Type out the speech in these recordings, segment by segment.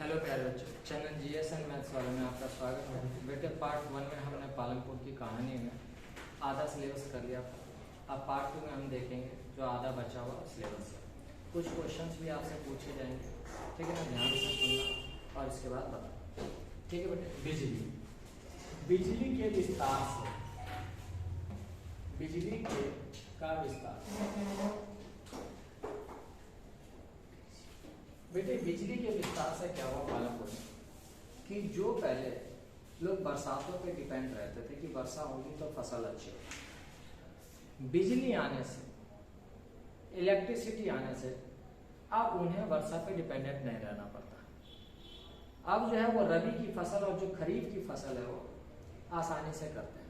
Hello प्यारे बच्चों, channel GS and maths वाले में आपका स्वागत है। बेटे पार्ट 1 में हमने पालनपुर की कहानी में आधा सिलेबस कर लिया था। अब पार्ट 2 में हम देखेंगे जो आधा बचा हुआ सिलेबस है। कुछ क्वेश्चंस भी आपसे पूछे जाएंगे, ठीक है ना, ध्यान से सुनना और इसके बाद बताओ, ठीक है बेटे। बिजली के विस्तार से, बिजली के का विस्तार। बेटे बिजली के विस्तार से क्या हुआ पालनपुर में कि जो पहले लोग बरसातों पे डिपेंड रहते थे कि वर्षा होगी तो फसल अच्छी होगी, बिजली आने से, इलेक्ट्रिसिटी आने से अब उन्हें वर्षा पे डिपेंडेंट नहीं रहना पड़ता। अब जो है वो रबी की फसल और जो खरीफ की फसल है वो आसानी से करते हैं।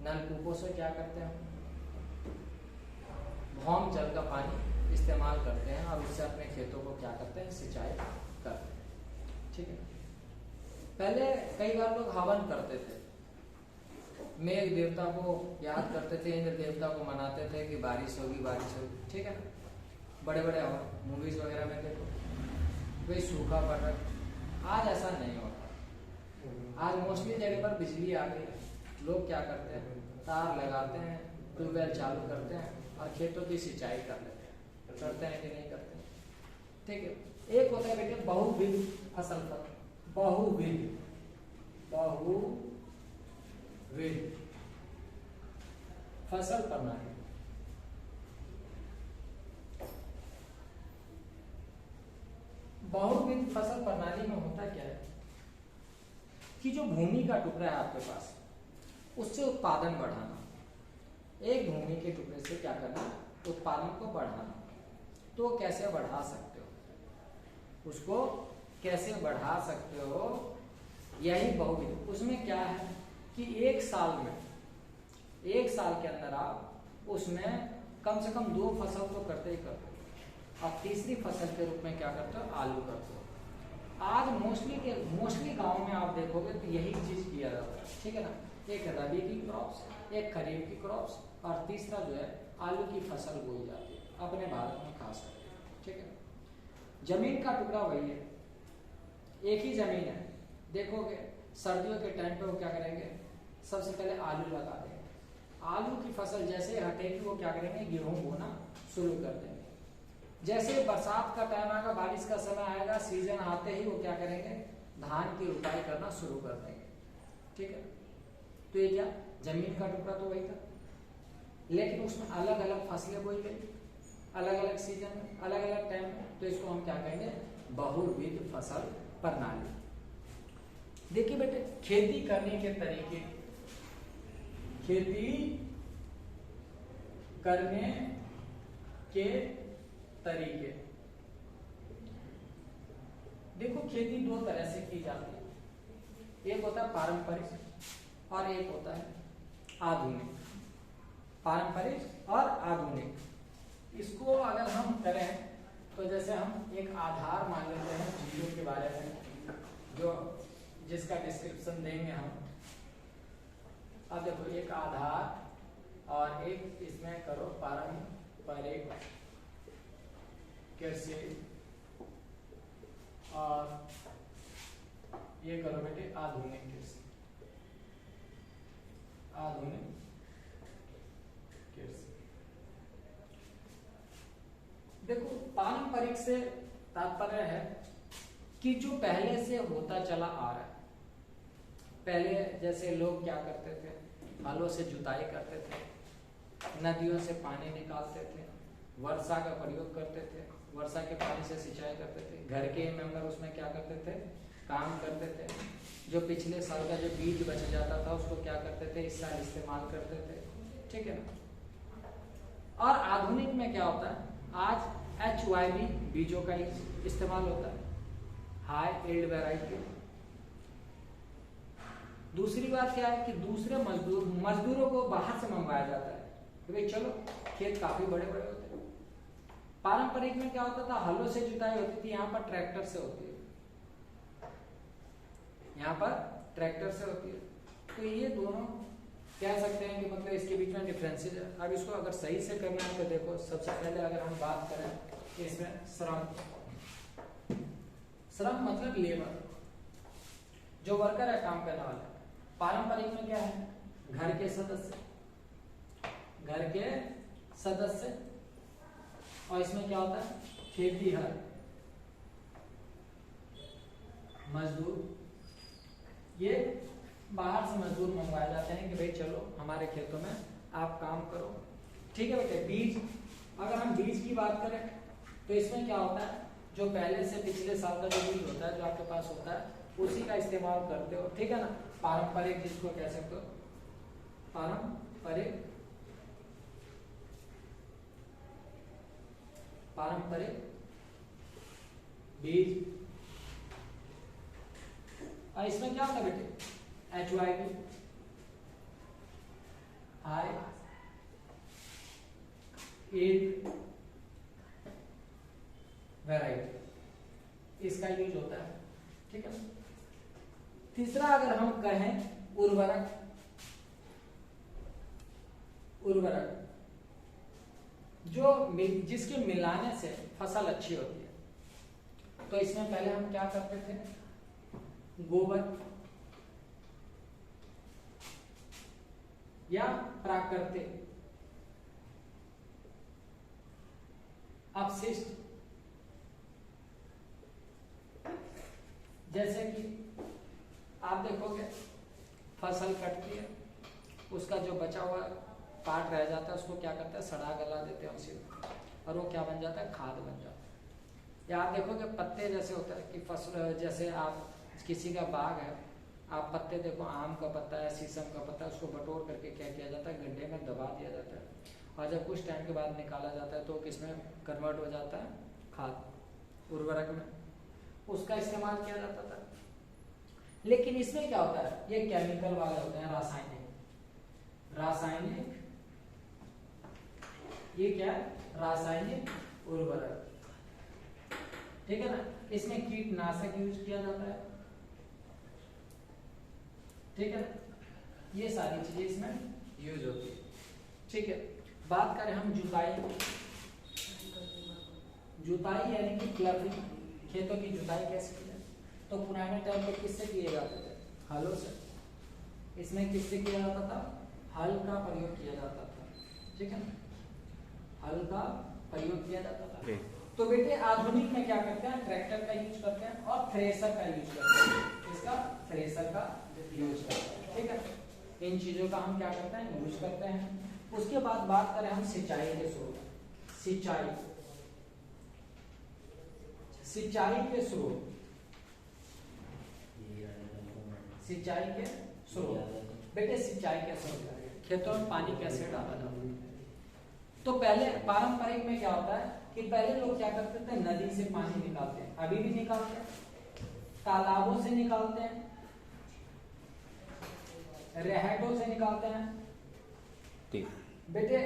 नलकूपों से क्या करते हैं, भौम जल का पानी इस्तेमाल करते हैं और उससे अपने खेतों को क्या करते हैं, सिंचाई करते हैं, ठीक है। पहले कई बार लोग हवन करते थे, मेघ देवता को याद करते थे, इंद्र देवता को मनाते थे कि बारिश होगी, ठीक है ना। बड़े बड़े हवन मूवीज वगैरह में देखो, कोई सूखा पड़ रहा है। आज ऐसा नहीं होता। आज मोस्टली जगह पर बिजली आ गई, लोग क्या करते हैं, तार लगाते हैं, ट्यूबवेल चालू करते हैं और खेतों की सिंचाई कर लेते हैं। करते हैं कि नहीं करते हैं, ठीक है। एक होता है बेटे बहुविध फसल पर, बहुविध फसल प्रणाली। बहुविध फसल प्रणाली में होता क्या है कि जो भूमि का टुकड़ा है आपके पास, उससे उत्पादन बढ़ाना। एक भूमि के टुकड़े से क्या करना, उत्पादन को बढ़ाना। तो कैसे बढ़ा सकते हो, उसको कैसे बढ़ा सकते हो, यही बहुविध। उसमें क्या है कि एक साल के अंदर आप उसमें कम से कम 2 फसल तो करते ही करते हो और तीसरी फसल के रूप में क्या करते हो, आलू करते हो। आज मोस्टली गांव में आप देखोगे तो यही चीज किया जाता है, ठीक है ना। एक रबी की क्रॉप्स, एक खरीफ की क्रॉप्स और तीसरा जो है आलू की फसल बोई जाती है अपने भारत में खास करके, ठीक है। जमीन का टुकड़ा वही है, एक ही जमीन है। देखोगे सर्दियों के टाइम पे वो क्या करेंगे, सबसे पहले आलू लगा देंगे। आलू की फसल जैसे हटेगी वो क्या करेंगे, गेहूं बोना शुरू कर देंगे। जैसे बरसात का टाइम आएगा, बारिश का समय आएगा, सीजन आते ही वो क्या करेंगे, धान की रुपाई करना शुरू कर देंगे, ठीक है। तो ये क्या, जमीन का टुकड़ा तो वही था, लेकिन उसमें अलग अलग फसलें बोई गई, अलग अलग सीजन में, अलग अलग टाइम में। तो इसको हम क्या कहेंगे, बहुविध फसल प्रणाली। देखिए बेटे खेती करने के तरीके, खेती करने के तरीके। देखो खेती 2 तरह से की जाती है, एक होता है पारंपरिक और एक होता है आधुनिक। पारंपरिक और आधुनिक, इसको अगर हम करें तो जैसे हम एक आधार मान लेते हैं चीजों के बारे में, जो जिसका डिस्क्रिप्शन देंगे हम। अब देखो एक आधार और एक इसमें करो पारंपरिक कृषि और ये करो बेटे आधुनिक कृषि, आधुनिक कृषि। देखो पारंपरिक से तात्पर्य है कि जो पहले से होता चला आ रहा है। पहले जैसे लोग क्या करते थे, हलों से जुताई करते थे, नदियों से पानी निकालते थे, वर्षा का प्रयोग करते थे, वर्षा के पानी से सिंचाई करते थे। घर के मेंबर उसमें क्या करते थे, काम करते थे। जो पिछले साल का जो बीज बच जाता था उसको क्या करते थे, इस साल इस्तेमाल करते थे, ठीक है ना। और आधुनिक में क्या होता है, आज HYB बीजों का इस्तेमाल होता है, हाई यील्ड वैरायटी। दूसरी बात क्या है कि दूसरे मजदूरों को बाहर से मंगवाया जाता है कि भाई चलो, खेत काफी बड़े बड़े होते हैं। पारंपरिक में क्या होता था, हलों से जुताई होती थी, यहाँ पर ट्रैक्टर से होती है, यहाँ पर ट्रैक्टर से होती है। तो ये दोनों कह सकते हैं कि मतलब इसके बीच में डिफरेंसेस है। अब इसको अगर सही से करना है तो देखो, सबसे पहले अगर हम बात करें इसमें श्रम मतलब लेबर, जो वर्कर है, काम करने वाला। पारंपरिक में क्या है, घर के सदस्य, घर के सदस्य। और इसमें क्या होता है, खेती हर मजदूर। ये बाहर से मजदूर मंगवाए जाते हैं कि भाई चलो हमारे खेतों में आप काम करो, ठीक है बेटे। बीज, अगर हम बीज की बात करें तो इसमें क्या होता है, जो पहले से पिछले साल का जो बीज होता है, जो आपके पास होता है, उसी का इस्तेमाल करते हो, ठीक है ना। पारंपरिक जिसको कह सकते हो, पारंपरिक बीज। और इसमें क्या होता है बेटे, HYB, हाई यील्ड वैरायटी, इसका यूज होता है, ठीक है। तीसरा अगर हम कहें उर्वरक, उर्वरक जो जिसके मिलाने से फसल अच्छी होती है। तो इसमें पहले हम क्या करते थे, गोबर या प्राकृतिक अपशिष्ट, जैसे कि आप देखोगे फसल कटती है, उसका जो बचा हुआ पार्ट रह जाता है उसको क्या करते हैं, सड़ा गला देते हैं उसी में, और वो क्या बन जाता है, खाद बन जाता है। या आप देखोगे पत्ते जैसे होता है कि फसल, जैसे आप किसी का बाग है, आप पत्ते देखो, आम का पत्ता है, शीशम का पत्ता है, उसको बटोर करके क्या किया जाता है, गड्ढे में दबा दिया जाता है, और जब कुछ टाइम के बाद निकाला जाता है तो किसमें कन्वर्ट हो जाता है, खाद, उर्वरक में, उसका इस्तेमाल किया जाता था। लेकिन इसमें क्या होता है, ये केमिकल वाले होते हैं, रासायनिक, ये क्या है, रासायनिक उर्वरक, ठीक है ना। इसमें कीटनाशक यूज किया जाता है, ठीक है। ये सारी चीजें इसमें यूज होती है, ठीक है। बात करें हम जुताई, जुताई यानी कि प्लॉटिंग, खेतों की जुताई कैसे की जाए, तो पुराने टाइम पे किससे किए जाते थे, हलों से। इसमें किससे किया जाता था, हल का प्रयोग किया जाता था, ठीक है ना, हल का प्रयोग किया जाता था। तो बेटे आधुनिक में क्या करते हैं, ट्रैक्टर का यूज करते हैं और थ्रेसर का यूज करते हैं, इसका थ्रेसर का यूज करते हैं, ठीक है। इन चीजों का हम क्या करते हैं, यूज करते हैं। उसके बाद बात करें हम सिंचाई के स्रोत, सिंचाई, सिंचाई के स्रोत, सिंचाई के स्रोत। बेटे सिंचाई कैसे होता है, खेतों में पानी कैसे डाला जाता है। तो पहले पारंपरिक में क्या होता है कि पहले लोग क्या करते थे, नदी से पानी निकालते हैं, अभी भी निकालते हैं, तालाबों से निकालते हैं, रहटों से निकालते हैं, बेटे।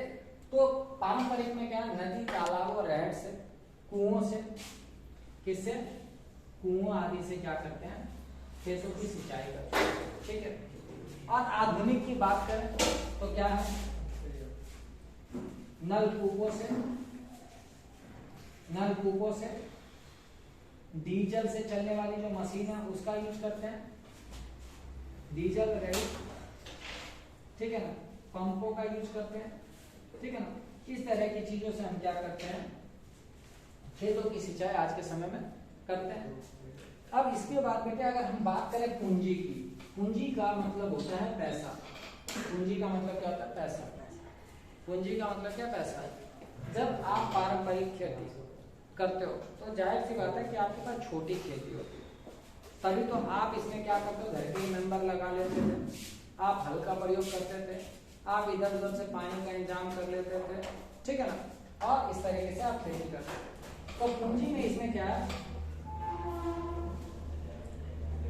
तो पारंपरिक में क्या है, नदी, तालाब और रहट से, कुओं से, किससे, कुओं आदि से क्या करते हैं, खेतों की सिंचाई करते हैं, ठीक है। और आधुनिक की बात करें तो क्या है, नलकूपों से, नलकूपों से, डीजल से चलने वाली जो मशीन है उसका यूज करते हैं, डीजल रहित, ठीक है ना, पंपों का यूज करते हैं, ठीक है ना। इस तरह की चीजों से हम क्या करते हैं, खेतों की सिंचाई आज के समय में करते हैं। अब इसके बाद बेटे अगर हम बात करें पूंजी की, पूंजी का मतलब होता है पैसा, पूंजी का मतलब क्या होता है, पैसा, पूंजी का मतलब क्या, पैसा है। जब आप पारंपरिक खेती करते हो तो जाहिर सी बात है कि आपके पास छोटी खेती होती है, तभी तो आप इसमें क्या करते हो, घर के मेंबर लगा लेते थे, आप हल का प्रयोग करते थे, आप इधर उधर से पानी का इंतजाम कर लेते थे, ठीक है ना, और इस तरीके से आप खेती करते थे। तो पूंजी में इसमें क्या है,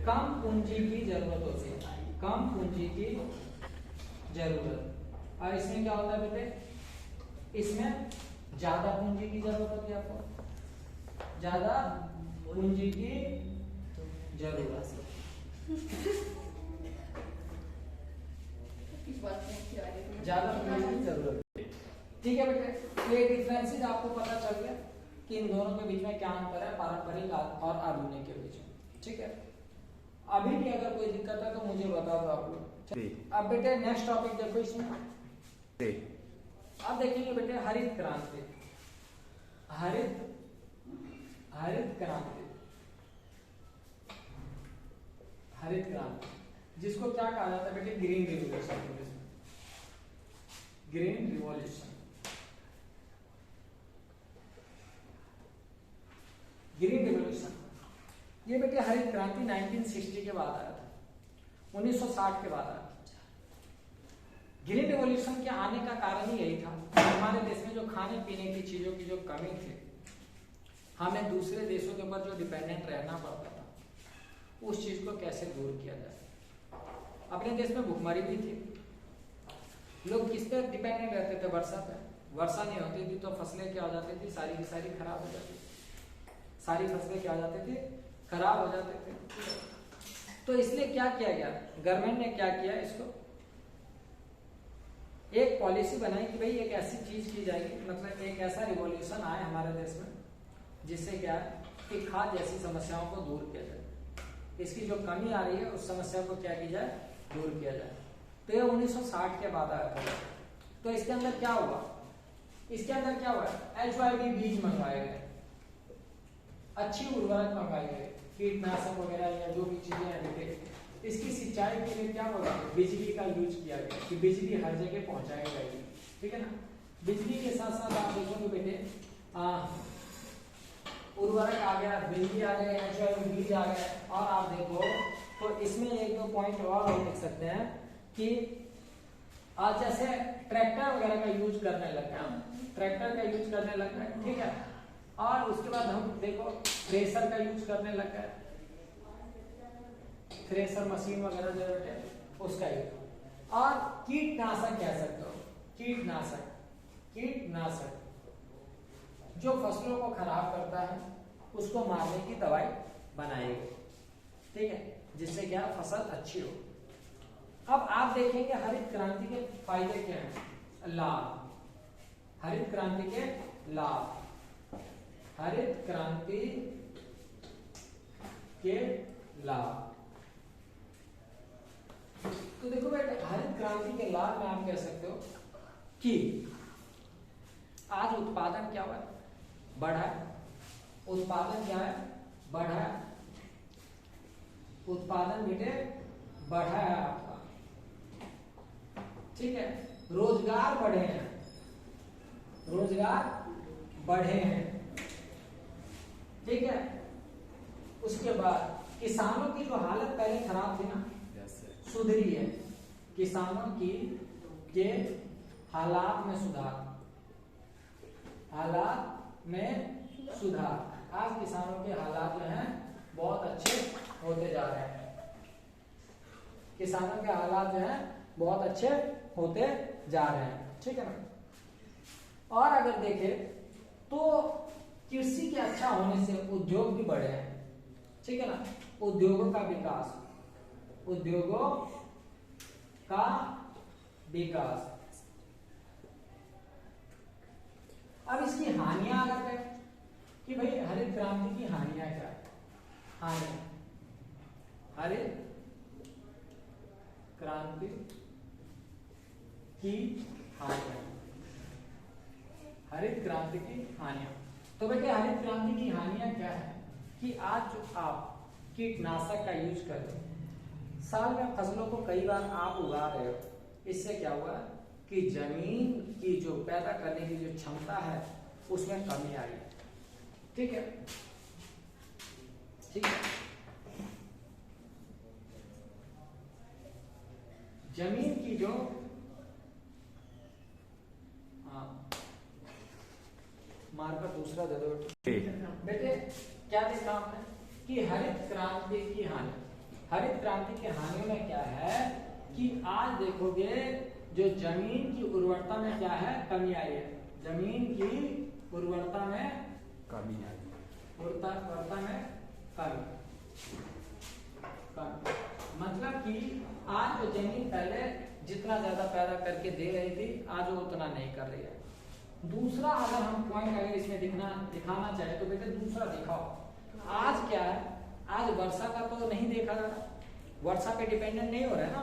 कम पूंजी की जरूरत होती है, कम पूंजी की जरूरत। और इसमें क्या होता है बेटे, इसमें ज्यादा पूंजी की जरूरत होती है, आपको ज्यादा पूंजी की जरूरत, ज्यादा पूंजी की जरूरत, ठीक है बेटे। ये डिफरेंसेस आपको पता चल गया। कि इन दोनों के बीच में क्या अंतर है पारंपरिक और आधुनिक के बीच में। ठीक है, अभी भी अगर कोई दिक्कत है तो मुझे बता दो आप लोग। अब बेटे नेक्स्ट टॉपिक देखो इसमें, अब देखेंगे बेटे हरित क्रांति। हरित क्रांति, हरित क्रांति जिसको क्या कहा जाता है बेटे, green revolution. Green revolution, green revolution ये बेटे हरित क्रांति 1960 के बाद आया था, 1960 के बाद आया। ग्रीन रिवॉल्यूशन के आने का कारण ही यही था, हमारे देश में जो खाने पीने की चीजों की जो कमी थी, हमें दूसरे देशों के ऊपर जो डिपेंडेंट रहना पड़ता था, उस चीज को कैसे दूर किया जाए। अपने देश में भुखमरी भी थी, लोग किस पे डिपेंडेंट रहते थे, वर्षा पे। वर्षा नहीं होती थी तो फसलें क्या हो जाती थी, सारी की सारी खराब हो जाती थी, सारी फसलें क्या हो जाती थी, खराब हो जाते थे। तो इसलिए क्या किया गया, गवर्नमेंट ने क्या किया, इसको एक पॉलिसी बनाई कि भाई एक ऐसी चीज की जाएगी, मतलब एक ऐसा रिवॉल्यूशन आए हमारे देश में जिससे क्या है कि खाद्य जैसी समस्याओं को दूर किया जाए, इसकी जो कमी आ रही है उस समस्या को क्या किया जाए, दूर किया जाए। तो ये 1960 के बाद आया था। तो इसके अंदर क्या हुआ, इसके अंदर क्या हुआ, HYV बीज मंगवाए गए, अच्छी उर्वरक मंगवाई गई, कीटनाशक वगैरह या जो भी चीजें हैं बेटे, इसकी सिंचाई के लिए क्या होगा, बिजली का यूज किया गया कि बिजली हर जगह पहुंचाई जाएगी। ठीक है ना, बिजली के साथ साथ आप देखोगे बेटे उर्वरक आ गया, बिजली आ गया, HYV बीज आ गया। और आप देखो तो इसमें एक दो पॉइंट और हम देख सकते हैं कि आज जैसे ट्रैक्टर वगैरह का यूज करने लग गए, ट्रैक्टर का यूज करने लग गए। ठीक है, और उसके बाद हम देखो थ्रेसर का यूज करने लग गए, थ्रेसर मशीन वगैरह जो है उसका यूज। और कीटनाशक कह सकते हो, कीटनाशक जो फसलों को खराब करता है उसको मारने की दवाई बनाई गई। ठीक है, जिससे क्या फसल अच्छी हो। अब आप देखेंगे हरित क्रांति के फायदे क्या हैं, लाभ। हरित क्रांति के लाभ, हरित क्रांति के लाभ। तो देखो बेटे हरित क्रांति के लाभ में आप कह सकते हो कि आज उत्पादन क्या हुआ, बढ़ा। उत्पादन क्या है, बढ़ा। उत्पादन बेटे बढ़ा है आपका। ठीक है, रोजगार बढ़े हैं, रोजगार बढ़े हैं। ठीक है, उसके बाद किसानों की जो हालत पहले खराब थी ना, सुधरी है। किसानों की के हालात में सुधार, हालात में सुधार। आज किसानों के हालात जो हैं बहुत अच्छे होते जा रहे हैं, किसानों के हालात जो हैं बहुत अच्छे होते जा रहे हैं। ठीक है ना। और अगर देखें तो कृषि के अच्छा होने से उद्योग भी बढ़े हैं। ठीक है ना, उद्योगों का विकास, उद्योगों का विकास। अब इसकी हानियां अगर कहें कि भाई हरित क्रांति की हानियां क्या है, हानियां, हरित क्रांति की हानियां, हरित क्रांति की हानियां। तो बेटे हरित क्रांति की हानियां क्या है कि आज जो आप कीटनाशक का यूज कर रहे हो, साल में फसलों को कई बार आप उगा रहे हो, इससे क्या हुआ कि जमीन की जो पैदा करने की जो क्षमता है उसमें कमी आई है। ठीक है, ठीक है, जमीन की जो मार्कर दूसरा दे दो बेटे। क्या देखा आपने कि हरित क्रांति की हानि, हरित क्रांति की हानियों में क्या है कि आज देखोगे जो जमीन की उर्वरता में क्या है, कमी आई है। जमीन की उर्वरता में कमी आई है, उर्वरता में कमी। मतलब कि आज जो जमीन पहले जितना ज्यादा पैदा करके दे रही थी, आज वो उतना नहीं कर रही है। दूसरा अगर हम पॉइंट अगर इसमें दिखाना चाहे तो बेटा दूसरा दिखाओ। आज क्या है, आज वर्षा का तो नहीं देखा जा रहा, वर्षा पे डिपेंडेंट नहीं हो रहा है ना।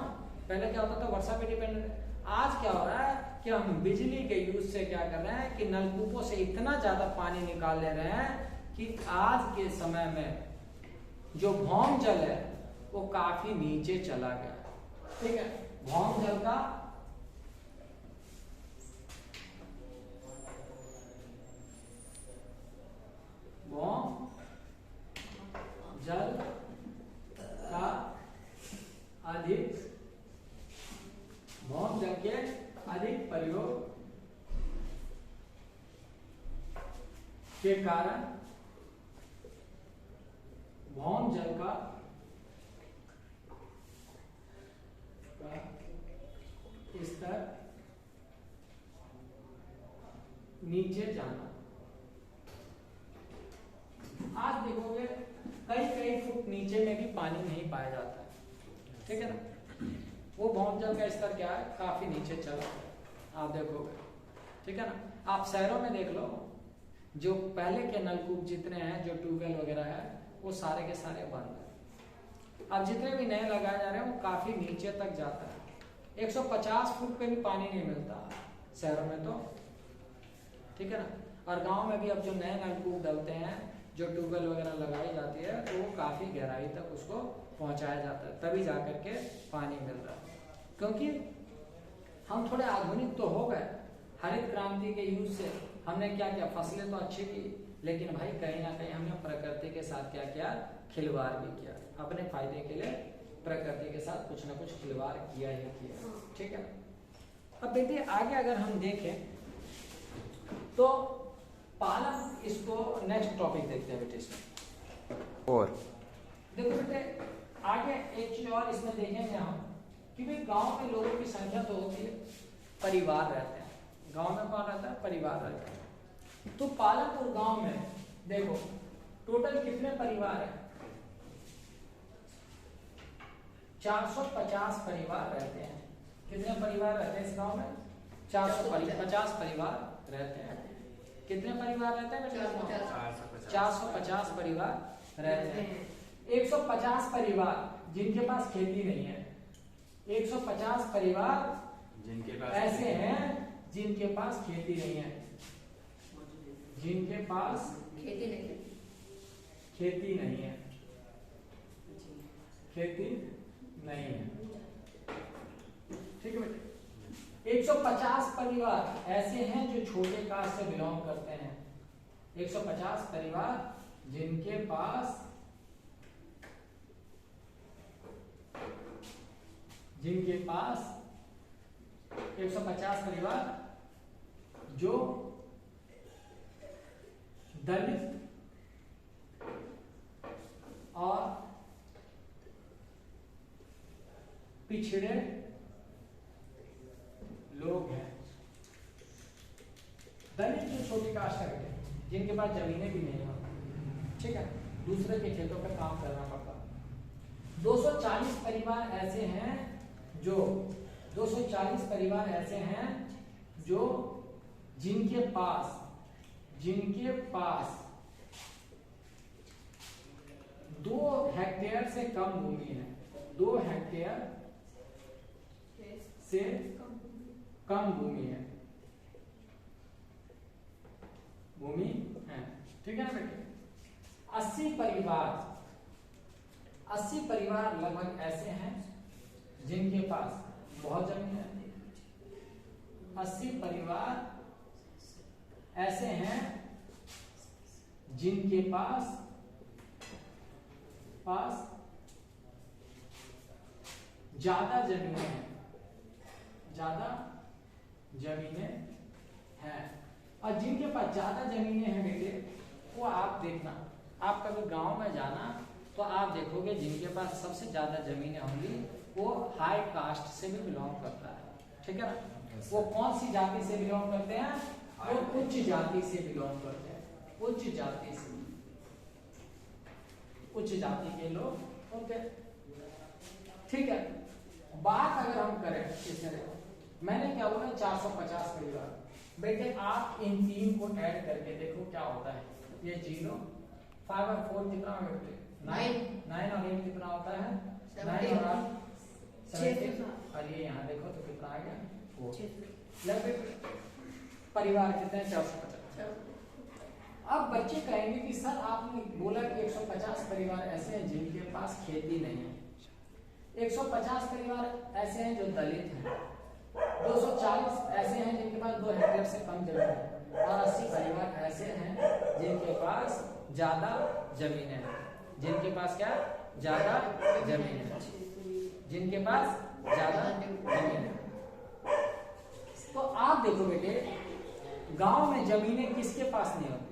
पहले क्या होता था, वर्षा पे डिपेंडेंट। आज क्या हो रहा है कि हम बिजली के यूज से क्या कर रहे हैं कि नलकूपों से इतना ज्यादा पानी निकाल ले रहे हैं कि आज के समय में जो भौम जल है वो काफी नीचे चला गया। ठीक है, भौम जल का भौम जल का अधिक भौम जल के अधिक प्रयोग के कारण भौम जल का स्तर नीचे जाना। आज देखोगे कई कई फुट नीचे में भी पानी नहीं पाया जाता है। ठीक है ना, वो भौम जल का स्तर क्या है, काफी नीचे चला आप देखोगे। ठीक है ना, आप शहरों में देख लो, जो पहले के नलकूप जितने हैं, जो ट्यूबवेल वगैरह है, वो सारे के सारे बंद है। अब जितने भी नए लगाए जा रहे हैं वो काफी नीचे तक जाता है, 150 फुट पे भी पानी नहीं मिलता शहरों में तो। ठीक है ना, और गांव में भी अब जो नए नलकूप डलते हैं, जो ट्यूबवेल वगैरह लगाई जाती है, तो वो काफी गहराई तक उसको पहुंचाया जाता है, तभी जाकर के पानी मिल रहा है। क्योंकि हम थोड़े आधुनिक तो हो गए, हरित क्रांति के यूज से हमने क्या किया, फसलें तो अच्छी की, लेकिन भाई कहीं ना कहीं हमने प्रकृति के साथ क्या किया, खिलवाड़ भी किया। अपने फायदे के लिए प्रकृति के साथ कुछ ना कुछ खिलवाड़ किया ही किया। ठीक है, अब देखिए आगे अगर हम देखें तो पालन, इसको नेक्स्ट टॉपिक देखते हैं बेटे इसमें। और देखो बेटे आगे एक चीज और इसमें देखेंगे हम कि भाई गांव में लोगों की संख्या तो होती है, परिवार रहते हैं। गांव में कौन रहता है, परिवार रहता है। तो पालनपुर गांव में देखो टोटल कितने परिवार है, 450 परिवार रहते हैं। कितने परिवार रहते हैं इस गांव में, 450 परिवार रहते हैं। कितने परिवार रहते हैं, 450 परिवार रहते हैं। 150 परिवार जिनके पास खेती नहीं है, 150 परिवार जिनके पास ऐसे हैं जिनके पास खेती नहीं है, जिनके पास खेती नहीं है, खेती नहीं है। ठीक है बेटे, 150 परिवार ऐसे हैं जो छोटे कास्ट से बिलोंग करते हैं। 150 परिवार जिनके पास 150 परिवार जो दलित और पिछड़े लोग हैं। दलित जो छोटी कास्ट है, जिनके पास जमीनें भी नहीं हो, ठीक है, दूसरे के खेतों पे काम करना पड़ता। 240 परिवार ऐसे हैं जो 240 परिवार ऐसे हैं जो जिनके पास 2 हेक्टेयर से कम भूमि है, 2 हेक्टेयर से कम भूमि है, ठीक है ना बेटे। 80 परिवार लगभग ऐसे हैं जिनके पास बहुत जमीन है। 80 परिवार ऐसे हैं जिनके पास ज्यादा जमीनें हैं। और जिनके पास ज्यादा जमीनें हैं बेटे, वो आप देखना, आप कभी गांव में जाना तो आप देखोगे जिनके पास सबसे ज्यादा जमीनें होंगी वो हाई कास्ट से भी बिलोंग करता है। ठीक है ना, वो कौन सी जाति से बिलोंग करते हैं, वो उच्च जाति से बिलोंग करते हैं। उच्च जाति के लोग होते हैं। ठीक है, बात अगर हम करें इसमें, देखो मैंने क्या बोला 450 परिवार, बेटे आप इन तीन को ऐड करके देखो क्या होता है। ये 0 5 और 4 कितना होगा बेटे? 9 और 8 कितना होता है? 9 और 8 17। और ये यहाँ देखो तो कितना आ गया? 4। परिवार कितने हैं? 450। अब बच्चे कहेंगे कि सर आपने बोला कि 150 परिवार ऐसे हैं जिनके पास खेती नहीं है, 150 परिवार ऐसे हैं जो दलित हैं, 240 ऐसे हैं जिनके पास 2 हेक्टेयर से कम जमीन है, और 80 परिवार ऐसे हैं जिनके पास ज्यादा जमीन है। जिनके पास क्या? ज्यादा जमीन है। जिनके पास ज्यादा जमीन है। तो आप देखो बेटे, गांव में जमीनें किसके पास नहीं होती?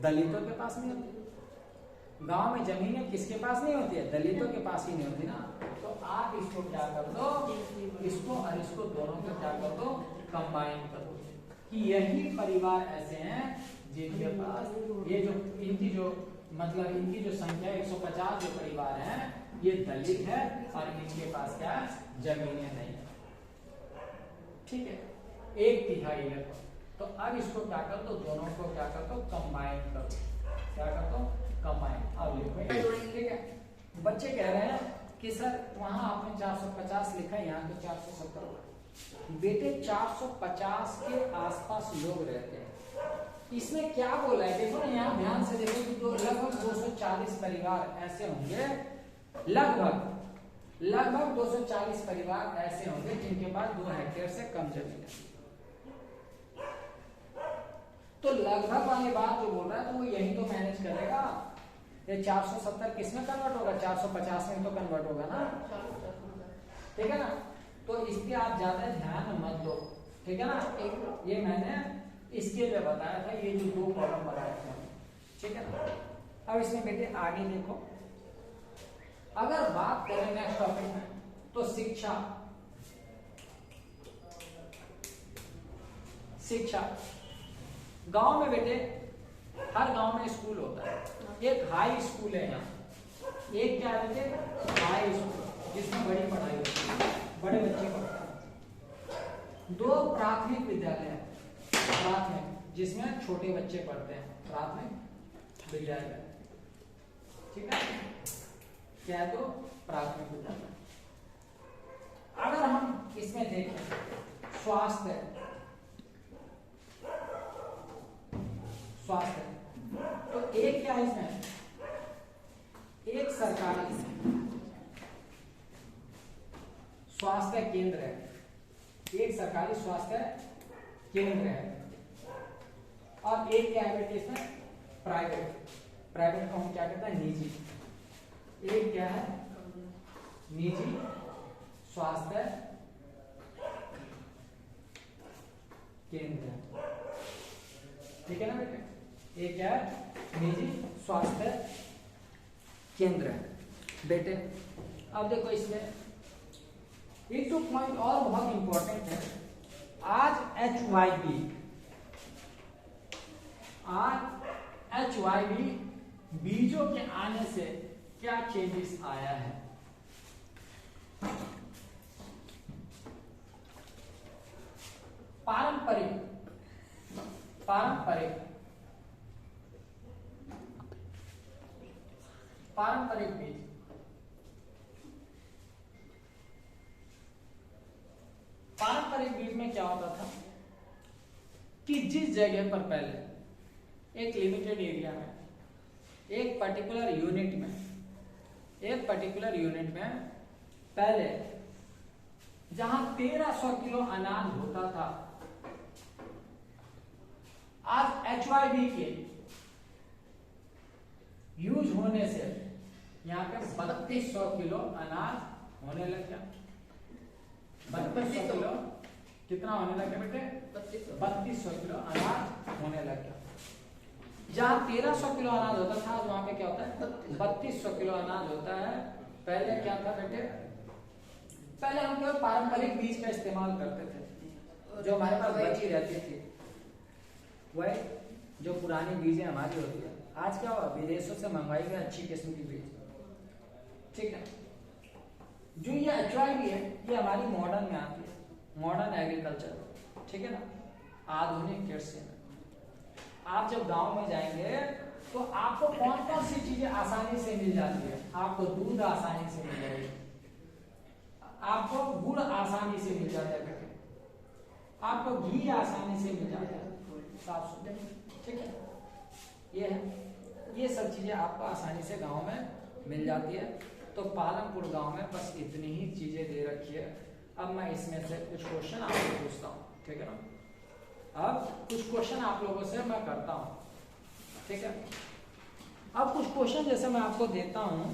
दलितों के पास नहीं होती। गांव में जमीनें किसके पास नहीं होती है? दलितों के पास ही नहीं होती ना। तो आप इसको क्या कर दो, इसको और इसको दोनों को क्या कर दो? कंबाइन कर दो कि यही परिवार ऐसे हैं जिनके पास ये जो इनकी जो मतलब इनकी जो संख्या 150 जो परिवार हैं ये दलित है और इनके पास क्या? जमीनें नहीं है। ठीक है, 1/3 है। तो अब इसको क्या कर दो? दोनों को क्या कर दो? कंबाइन कर दो। क्या कर दो? कंबाइन। अब लिखो। ठीक है, बच्चे कह रहे हैं कि सर वहां आपने 450 लिखा है, यहाँ तो 470। बेटे 450 के आसपास लोग रहते हैं। इसमें क्या बोला है देखो ना, यहाँ ध्यान से देखो कि लगभग 240 परिवार ऐसे होंगे, लगभग 240 परिवार ऐसे होंगे जिनके पास 2 हेक्टेयर से कम जमीन है। तो लगभग वाली बात जो बोल रहा है तो वो यही तो मैनेज करेगा। ये 470 किसमें कन्वर्ट होगा? 450 में तो कन्वर्ट होगा ना। ठीक है ना। तो इसके आप ज्यादा ध्यान मत दो। ठीक है ना। ये मैंने इसके लिए बताया था, ये जो 2 कॉलम बताए थे। ठीक है ना। अब इसमें बेटे आगे देखो, अगर बात करें नेक्स्ट टॉपिक में तो शिक्षा गांव में बेटे हर गांव में स्कूल होता है। एक हाई स्कूल है यहाँ, एक क्या है बेटे? हाई स्कूल जिसमें बड़ी पढ़ाई होती है, बड़े बच्चे पढ़ते हैं। 2 प्राथमिक विद्यालय है, प्राथमिक जिसमें छोटे बच्चे पढ़ते हैं, प्राथमिक विद्यालय। ठीक है, क्या है? तो प्राथमिक विद्यालय। अगर हम इसमें देखें स्वास्थ्य तो एक क्या है इसमें? एक सरकारी स्वास्थ्य केंद्र है, एक सरकारी स्वास्थ्य केंद्र है। और एक क्या है बेटे इसमें? प्राइवेट को हम क्या कहते हैं? निजी। एक क्या है? निजी स्वास्थ्य केंद्र है। ठीक है ना बेटे? एक क्या है? निजी स्वास्थ्य केंद्र है। बेटे अब देखो इसमें एक तो पॉइंट और बहुत इंपॉर्टेंट है। आज HYV बीजों के आने से क्या चेंजेस आया है? पारंपरिक बीज पारंपरिक बीज में क्या होता था कि जिस जगह पर पहले एक लिमिटेड एरिया में, एक पर्टिकुलर यूनिट में पहले जहां 1300 किलो अनाज होता था, आज HYV के यूज होने से यहाँ पे 3200 किलो अनाज होने लग गया। 3200 किलो कितना होने लग गया बेटे? 3200 किलो अनाज होने लग गया। जहां 1300 किलो अनाज होता था वहां पे क्या होता है? 3200 किलो अनाज होता है। पहले क्या था बेटे? पहले हम केवल पारंपरिक बीज का इस्तेमाल करते थे, जो हमारे पास बची रहती थी, वह जो पुरानी बीजें हमारी होती है। आज क्या हुआ? विदेशों से मंगवाई गई अच्छी किस्म की बीज। ठीक है, जो ये HYV है ये हमारी मॉडर्न में आती है, मॉडर्न एग्रीकल्चर। ठीक है ना। आधुनिक कृषि में आप जब गांव में जाएंगे तो आपको कौन कौन सी चीजें आसानी से मिल जाती है? आपको दूध आसानी से मिल जाएगी, आपको गुड़ आसानी से मिल जाता है, आपको घी आसानी से मिल जाता है, साफ सुथरा, ठीक है। ये है, ये सब चीजें आपको आसानी से गांव में मिल जाती है। तो पालमपुर गांव में बस इतनी ही चीजें दे रखी है। अब मैं इसमें से कुछ क्वेश्चन आपसे पूछता हूँ, ठीक है ना। अब कुछ क्वेश्चन आप लोगों से मैं करता हूँ, ठीक है। अब कुछ क्वेश्चन जैसे मैं आपको देता हूँ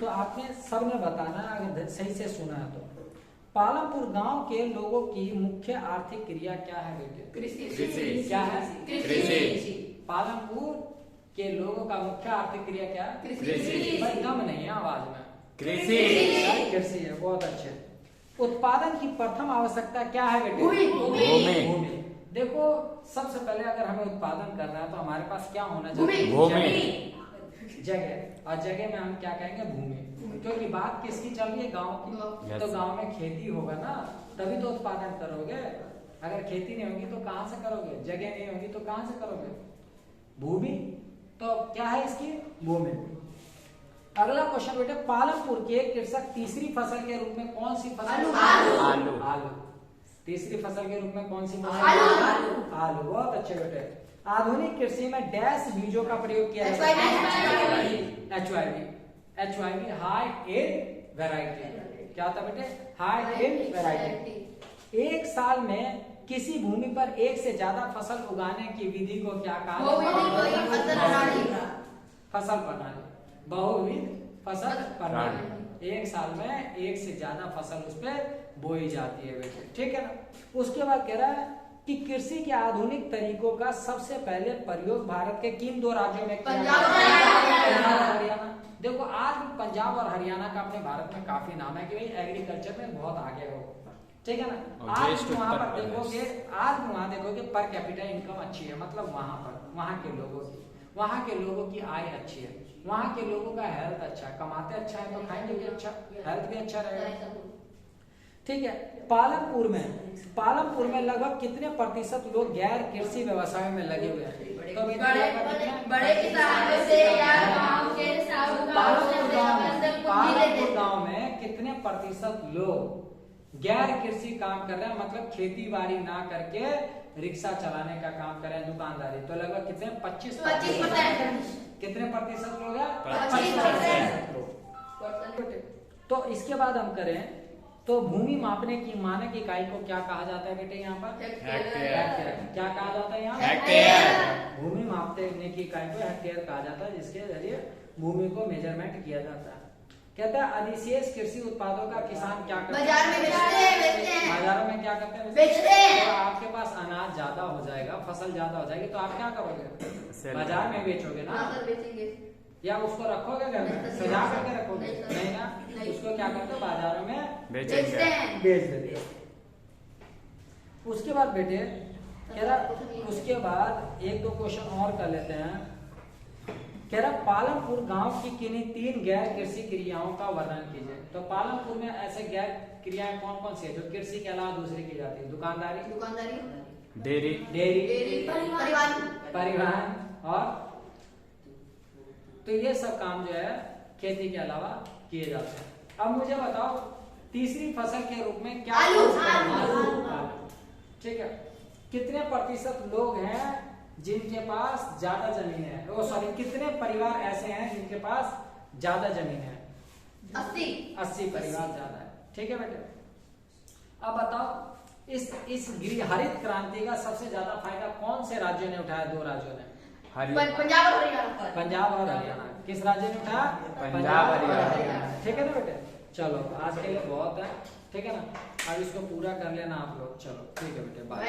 तो आपने सबने बताना अगर सही से सुना है तो। पालमपुर गांव के लोगों की मुख्य आर्थिक क्रिया क्या है बेटे? कृषि। क्या है? कृषि। पालमपुर के लोगों का मुख्य आर्थिक क्रिया क्या है? कृषि। भाई दम नहीं है आवाज में। कृषि। कृषि है, बहुत अच्छे। उत्पादन की प्रथम आवश्यकता क्या है बेटे? भूमि। देखो सबसे पहले अगर हमें उत्पादन करना है तो हमारे पास क्या होना चाहिए? भूमि। जगह। और जगह में हम क्या कहेंगे? भूमि। क्योंकि बात किसकी चल रही है? गांव की। तो गांव में खेती होगा ना, तभी तो उत्पादन करोगे। अगर खेती नहीं होगी तो कहां से करोगे? जगह नहीं होगी तो कहां से करोगे? भूमि। तो क्या है इसकी? भूमि। अगला क्वेश्चन बेटे, पालमपुर के कृषक तीसरी फसल के रूप में कौन सी फसल? आलू। आलू। तीसरी फसल के रूप में कौन सी? आलू। बहुत अच्छे बेटे। आधुनिक कृषि में डैश बीजों का प्रयोग किया जाता है? HYV, high and variety. क्या होता है बेटे? High and variety. एक साल में किसी भूमि पर एक से ज्यादा फसल उगाने की विधि को क्या कहा? फसल प्रणाली। बहुविध फसल प्रणाली। एक साल में एक से ज्यादा फसल उस पर बोई जाती है बेटे, ठीक है ना। उसके बाद कह रहा है कि कृषि के आधुनिक तरीकों का सबसे पहले प्रयोग भारत के किन दो राज्यों में किया? पंजाब और हरियाणा। देखो आज पंजाब और हरियाणा का अपने भारत में काफी नाम है कि भाई एग्रीकल्चर में बहुत आगे हो, ठीक है ना। आज वहाँ पर देखोगे, आज वहाँ देखोगे पर कैपिटल इनकम अच्छी है, मतलब वहाँ पर वहाँ के लोगों की आय अच्छी है, वहाँ के लोगों का हेल्थ अच्छा है, कमाते अच्छा है तो खाएंगे भी अच्छा, हेल्थ भी अच्छा रहेगा, ठीक है। पालमपुर में लगभग कितने प्रतिशत लोग गैर कृषि व्यवसाय में लगे हुए हैं? तो बड़े किसानों से या गांव के पालमपुर गांव में कितने प्रतिशत लोग गैर कृषि काम कर रहे हैं, मतलब खेती बाड़ी ना करके रिक्शा चलाने का काम कर रहे हैं, दुकानदारी? तो लगभग कितने? 25%। कितने प्रतिशत लोग हैं? 25%। तो इसके बाद हम करें तो भूमि मापने की मानक इकाई को क्या कहा जाता है बेटे? यहाँ पर हेक्टेयर। क्या कहा जाता है यहाँ? हेक्टेयर। भूमि मापने की इकाई को हेक्टेयर कहा जाता है, जिसके जरिए भूमि को मेजरमेंट किया जाता है। कहता है अधिशेष कृषि उत्पादों का किसान क्या करते हैं? बाजार में बेचते हैं। बाजारों में क्या करते हैं? बेचते हैं। तो आपके पास अनाज ज्यादा हो जाएगा, फसल ज्यादा हो जाएगी, तो आप क्या करोगे? बाजार में बेचोगे ना, या उसको रखोगे घर में सजा करके रखोगे? नहीं ना, उसको क्या करते हो? बाजारों में बेच देते। उसके बाद बेटे कह रहा, उसके बाद एक दो क्वेश्चन और कर लेते हैं। कह रहा पालमपुर गांव की किन्हीं 3 गैर कृषि क्रियाओं का वर्णन कीजिए। तो पालमपुर में ऐसे गैर क्रियाएं कौन कौन सी है जो कृषि के अलावा दूसरी की जाती है? दुकानदारी, डेयरी, परिवहन और तो ये सब काम जो है खेती के अलावा किए जाते हैं। अब मुझे बताओ तीसरी फसल के रूप में क्या? आलू। ठीक है। कितने प्रतिशत लोग हैं जिनके पास ज्यादा जमीन है? सॉरी, कितने परिवार ऐसे हैं जिनके पास ज्यादा जमीन है? 80 परिवार ज्यादा है, ठीक है बेटे। अब बताओ इस हरित क्रांति का सबसे ज्यादा फायदा कौन से राज्यों ने उठाया? 2 राज्यों ने, पंजाब और हरियाणा। किस राज्य ने उठाया? पंजाब और हरियाणा, ठीक है ना बेटे। चलो आज के लिए बहुत है, ठीक है ना। अब इसको पूरा कर लेना आप लोग। चलो ठीक है बेटे, बाय।